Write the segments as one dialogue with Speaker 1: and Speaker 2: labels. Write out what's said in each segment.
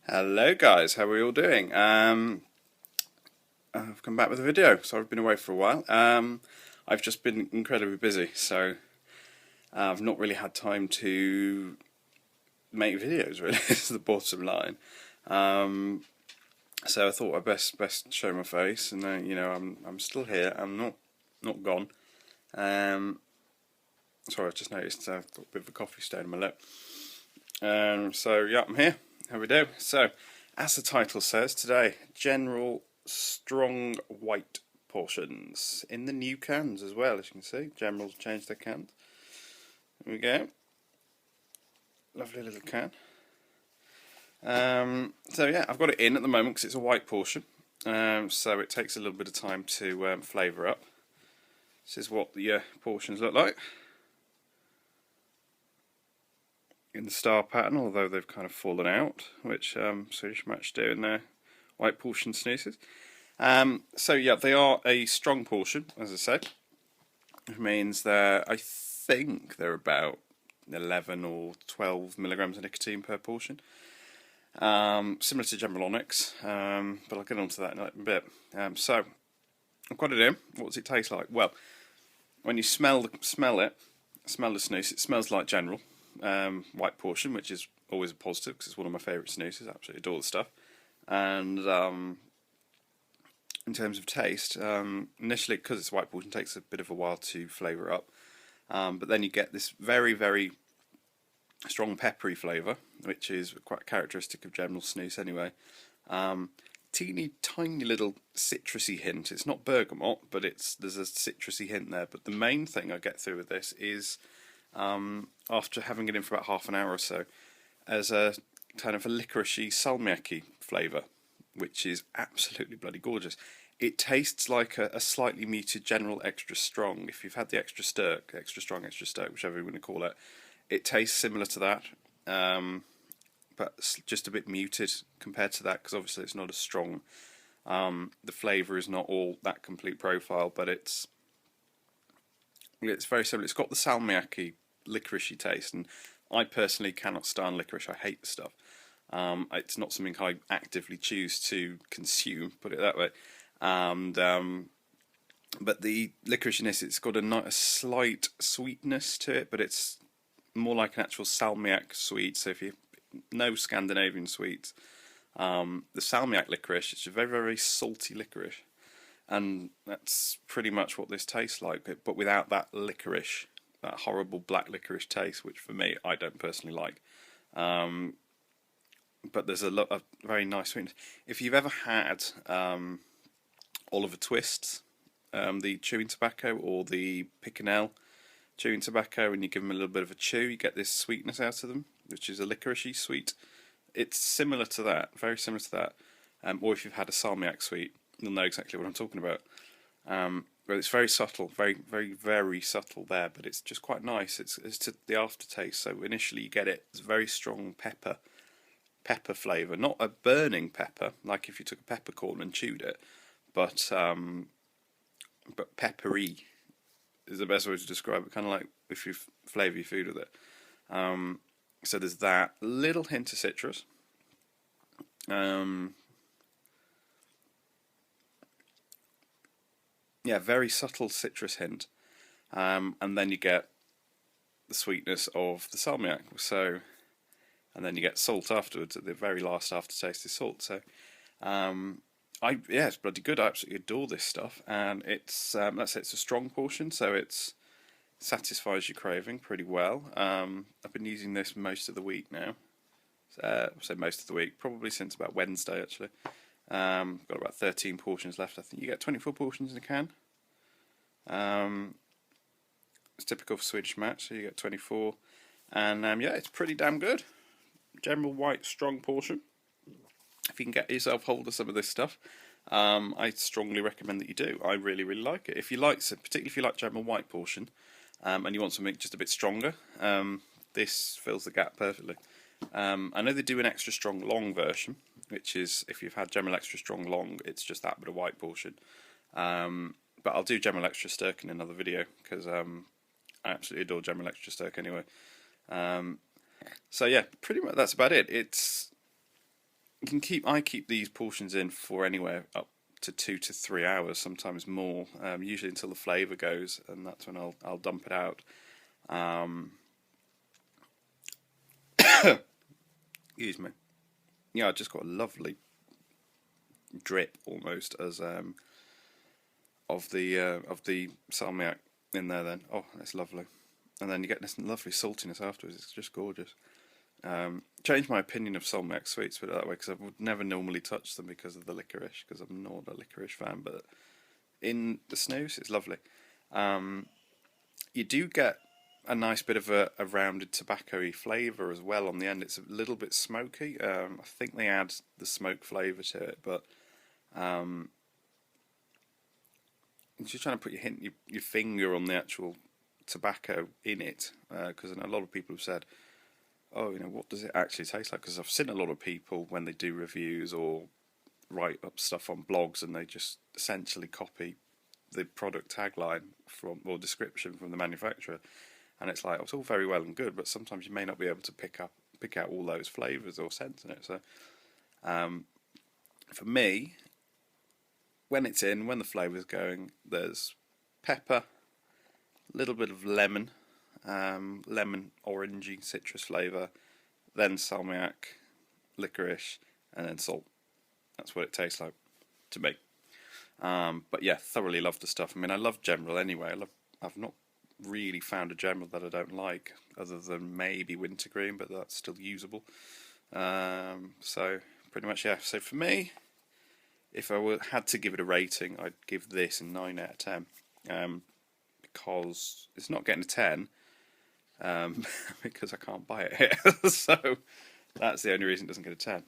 Speaker 1: Hello guys, how are we all doing? I've come back with a video, so I've been away for a while. I've just been incredibly busy, so I've not really had time to make videos really, is the bottom line. So I thought I'd best show my face, and I'm still here, I'm not gone. Sorry, I just noticed I've got a bit of a coffee stain on my lip. So yeah, I'm here. How we do? So, as the title says, today, General Strong White portions in the new cans as well. As you can see, General's changed their cans. There we go. Lovely little can. So yeah, I've got it in at the moment because it's a white portion. So it takes a little bit of time to flavour up. This is what the portions look like in the star pattern, although they've kind of fallen out, which Swedish Match do in their white portion snoozes. So yeah, they are a strong portion, as I said, which means I think they're about 11 or 12 milligrams of nicotine per portion. Similar to General Onyx, but I'll get onto that in a bit. So I've got it in. What does it taste like? Well, when you smell the snus, it smells like General white portion, which is always a positive because it's one of my favourite snoozes. I absolutely adore the stuff. And in terms of taste, initially, because it's white portion, it takes a bit of a while to flavour up. But then you get this very, very strong peppery flavour, which is quite characteristic of General snus anyway. Teeny tiny little citrusy hint. It's not bergamot, but there's a citrusy hint there. But the main thing I get through with this is, after having it in for about half an hour or so, as a kind of a licoricey salmiacy flavour, which is absolutely bloody gorgeous. It tastes like a slightly muted General Extra Strong. If you've had the Extra Stirk, Extra Strong, Extra Stirk, whichever you want to call it, it tastes similar to that, but just a bit muted compared to that, because obviously it's not as strong. The flavour is not all that complete profile, but it's very similar. It's got the salmiacy licoricey taste, and I personally cannot stand licorice. I hate the stuff. It's not something I actively choose to consume, put it that way. And but the licoriciness, it's got a slight sweetness to it, but it's more like an actual salmiak sweet. So if you know Scandinavian sweets, the salmiak licorice, it's a very, very salty licorice, and that's pretty much what this tastes like, but without that licorice, that horrible black licorice taste, which for me, I don't personally like. But there's a very nice sweetness. If you've ever had Oliver Twists, the chewing tobacco, or the Picanel chewing tobacco, and you give them a little bit of a chew, you get this sweetness out of them, which is a licoricey sweet. It's similar to that, very similar to that. Or if you've had a salmiak sweet, you'll know exactly what I'm talking about. But it's very subtle, very, very, very subtle there, but it's just quite nice. It's to the aftertaste. So initially you get it's very strong pepper flavour, not a burning pepper, like if you took a peppercorn and chewed it, but peppery is the best way to describe it, kind of like if you flavour your food with it. So there's that little hint of citrus. Yeah, very subtle citrus hint. And then you get the sweetness of the salmiak. So, and then you get salt afterwards. At the very last aftertaste is salt. So, it's bloody good. I absolutely adore this stuff, and it's that's it. It's a strong portion, so it satisfies your craving pretty well. I've been using this most of the week now. So most of the week, probably since about Wednesday actually. Got about 13 portions left. I think you get 24 portions in a can. It's typical for Swedish Match, so you get 24, and it's pretty damn good. General white strong portion. If you can get yourself hold of some of this stuff, I strongly recommend that you do. I really, really like it. If you like, particularly if you like General white portion, and you want something just a bit stronger, this fills the gap perfectly. I know they do an extra strong long version, which is, if you've had General Extra Strong Long, it's just that, but a white portion. But I'll do General Extra Stirk in another video, because I absolutely adore General Extra Stirk anyway. So yeah, pretty much that's about it. you can keep. I keep these portions in for anywhere up to 2 to 3 hours, sometimes more. Usually until the flavour goes, and that's when I'll dump it out. Excuse me. Yeah, I just got a lovely drip almost as of the salmiak in there. Then that's lovely, and then you get this lovely saltiness afterwards. It's just gorgeous. Changed my opinion of salmiak sweets, put it that way, because I would never normally touch them because of the licorice, because I'm not a licorice fan. But in the snus, it's lovely. You do get a nice bit of a rounded tobacco-y flavour as well on the end. It's a little bit smoky. I think they add the smoke flavour to it, but just trying to put your finger on the actual tobacco in it, because I know a lot of people have said, oh, what does it actually taste like? Because I've seen a lot of people when they do reviews or write up stuff on blogs, and they just essentially copy the product tagline or description from the manufacturer, and it's like, it's all very well and good, but sometimes you may not be able to pick out all those flavours or scents in it. So for me, when the flavour's going, there's pepper, a little bit of lemon orangey citrus flavour, then salmiak, licorice, and then salt. That's what it tastes like to me. But yeah, thoroughly love the stuff. I mean, I love General anyway. I've not really found a General that I don't like, other than maybe wintergreen, but that's still usable. So pretty much, yeah. So for me, if I had to give it a rating, I'd give this a 9 out of 10. Because it's not getting a 10, because I can't buy it here. So that's the only reason it doesn't get a 10.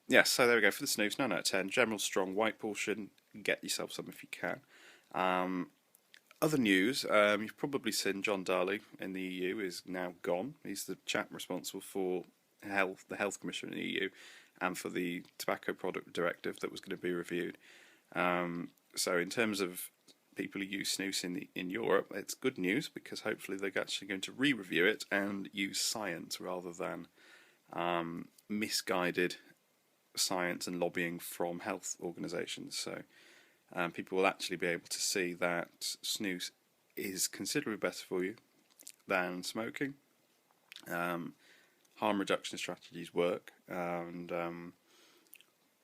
Speaker 1: Yeah, so there we go for the snooze, 9 out of 10. General strong white portion. Get yourself some if you can. Other news, you've probably seen John Darley in the EU is now gone. He's the chap responsible for the Health Commission in the EU and for the Tobacco Product Directive that was going to be reviewed. So in terms of people who use snus in Europe, it's good news, because hopefully they're actually going to re-review it and use science rather than misguided science and lobbying from health organisations. So people will actually be able to see that snus is considerably better for you than smoking. Harm reduction strategies work, and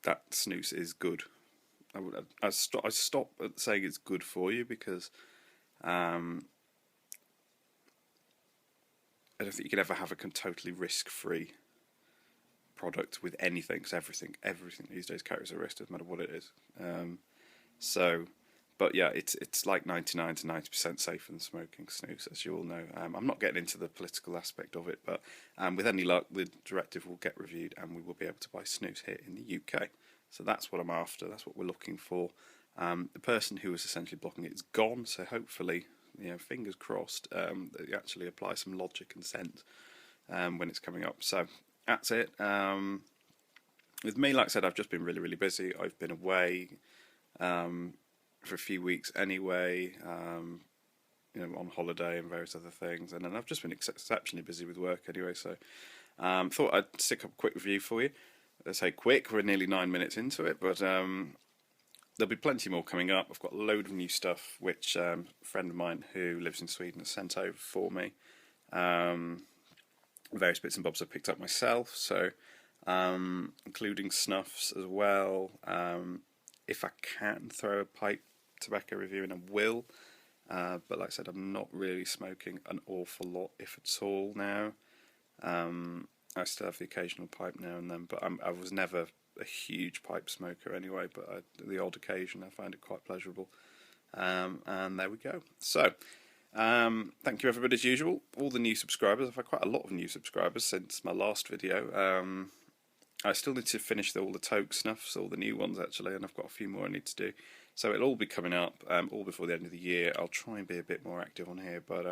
Speaker 1: that snus is good. I stop at saying it's good for you, because I don't think you can ever have a totally risk-free product with anything, because everything these days carries a risk, doesn't matter what it is. But yeah, it's like 99 to 90% safer than smoking snus, as you all know. I'm not getting into the political aspect of it, but with any luck, the directive will get reviewed, and we will be able to buy snus here in the UK. So that's what I'm after. That's what we're looking for. The person who was essentially blocking it is gone. So hopefully, fingers crossed, that you actually apply some logic and sense when it's coming up. So that's it. With me, like I said, I've just been really, really busy. I've been away for a few weeks anyway, on holiday and various other things. And then I've just been exceptionally busy with work anyway. So thought I'd stick up a quick review for you. Let's say quick, we're nearly 9 minutes into it, but there'll be plenty more coming up. I've got a load of new stuff, which a friend of mine who lives in Sweden has sent over for me. Various bits and bobs I've picked up myself, so including snuffs as well. If I can throw a pipe tobacco review in, I will. But like I said, I'm not really smoking an awful lot, if at all, now. I still have the occasional pipe now and then, but I was never a huge pipe smoker anyway, but the odd occasion I find it quite pleasurable. And there we go. So, thank you everybody as usual. All the new subscribers, I've had quite a lot of new subscribers since my last video. I still need to finish all the Toke snuffs, all the new ones actually, and I've got a few more I need to do. So it'll all be coming up, all before the end of the year. I'll try and be a bit more active on here, but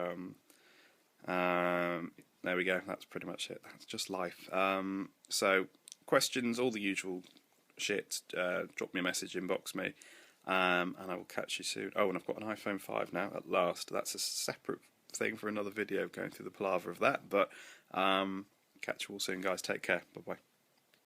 Speaker 1: there we go, that's pretty much it. That's just life. So, questions, all the usual shit, drop me a message, inbox me, and I will catch you soon. Oh, and I've got an iPhone 5 now, at last. That's a separate thing for another video, going through the palaver of that, but Catch you all soon, guys. Take care. Bye bye.